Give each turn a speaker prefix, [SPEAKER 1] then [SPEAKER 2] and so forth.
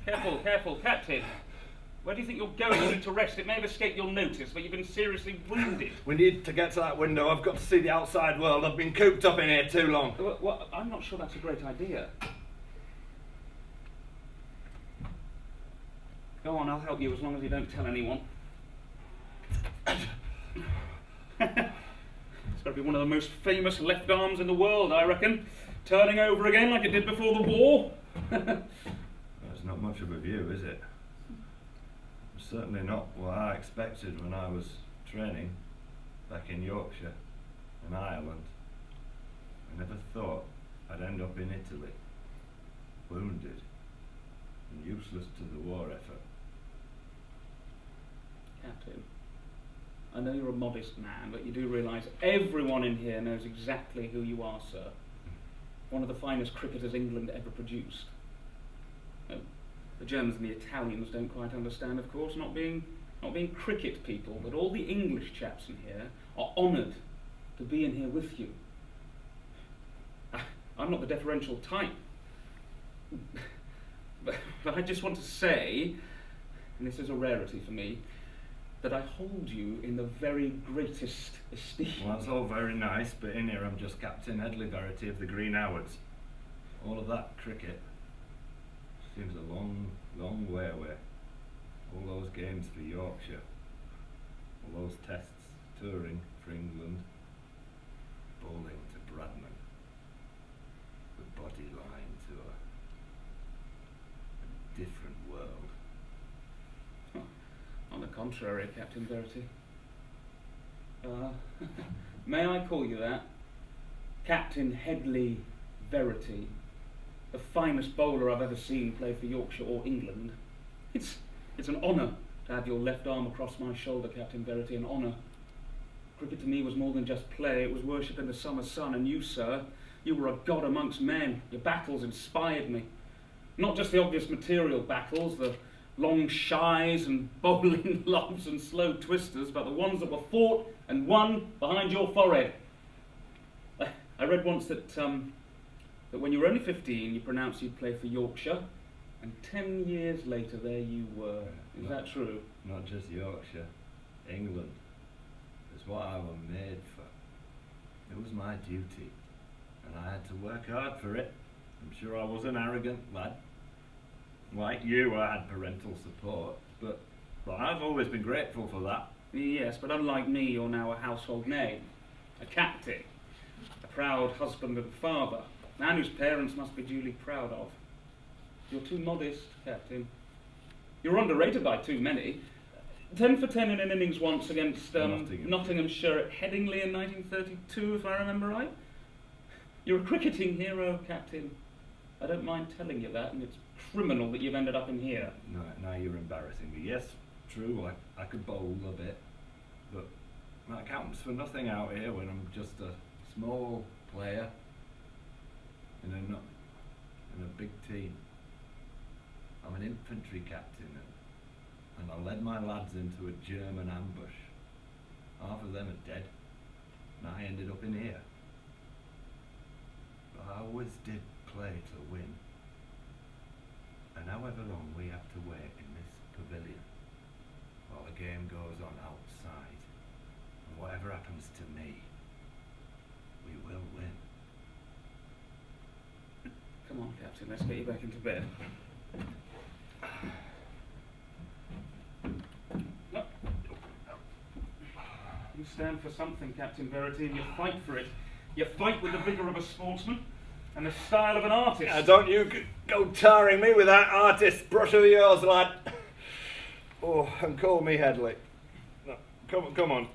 [SPEAKER 1] Careful, careful, Captain. Where do you think you're going? You need to rest. It may have escaped your notice, but you've been seriously wounded.
[SPEAKER 2] We need to get to that window. I've got to see the outside world. I've been cooped up in here too long.
[SPEAKER 1] Well, I'm not sure that's a great idea. Go on, I'll help you as long as you don't tell anyone. It's got to be one of the most famous left arms in the world, I reckon. Turning over again like it did before the war.
[SPEAKER 2] That's not much of a view, is it? Certainly not what I expected when I was training back in Yorkshire and Ireland. I never thought I'd end up in Italy, wounded and useless to the war effort.
[SPEAKER 1] Captain, I know you're a modest man, but you do realise everyone in here knows exactly who you are, sir. One of the finest cricketers England ever produced. The Germans and the Italians don't quite understand, of course, not being cricket people, but all the English chaps in here are honoured to be in here with you. I'm not the deferential type, but I just want to say, and this is a rarity for me, that I hold you in the very greatest esteem.
[SPEAKER 2] Well, that's all very nice, but in here I'm just Captain Headley Verity of the Green Howards. All of that cricket seems a long, long way away. All those games for Yorkshire, all those tests, touring for England, bowling to Bradman, the body line to a different world.
[SPEAKER 1] On the contrary, Captain Verity. May I call you that? Captain Headley Verity. The finest bowler I've ever seen play for Yorkshire or England. It's an honour to have your left arm across my shoulder, Captain Verity, an honour. Cricket to me was more than just play, it was worship in the summer sun, and you, sir, you were a god amongst men. Your battles inspired me. Not just the obvious material battles, the long shies and bowling lobs and slow twisters, but the ones that were fought and won behind your forehead. I read once that when you were only 15, you pronounced you'd play for Yorkshire, and 10 years later, there you were. Is that true?
[SPEAKER 2] Not just Yorkshire, England. It's what I was made for. It was my duty, and I had to work hard for it. I'm sure I was an arrogant lad. Like you, I had parental support, but I've always been grateful for that.
[SPEAKER 1] Yes, but unlike me, you're now a household name, a captain, a proud husband and father, a man whose parents must be duly proud of. You're too modest, Captain. You're underrated by too many. 10 for 10 in an innings once against Nottinghamshire at Headingley in 1932, if I remember right. You're a cricketing hero, Captain. I don't mind telling you that, and it's criminal that you've ended up in here.
[SPEAKER 2] No, now you're embarrassing me. Yes, true, I could bowl a bit, but that counts for nothing out here when I'm just a small player in a big team. I'm an infantry captain, and I led my lads into a German ambush. Half of them are dead, and I ended up in here. But I always did play to win. And however long we have to wait in this pavilion while the game goes on outside, and whatever happens to me, we will win.
[SPEAKER 1] Come on, Captain, let's get you back into bed. You stand for something, Captain Verity, and you fight for it. You fight with the vigour of a sportsman and the style of an artist.
[SPEAKER 2] Now don't you go tarring me with that artist brush of yours, lad. Oh, and call me Headley. No, come on.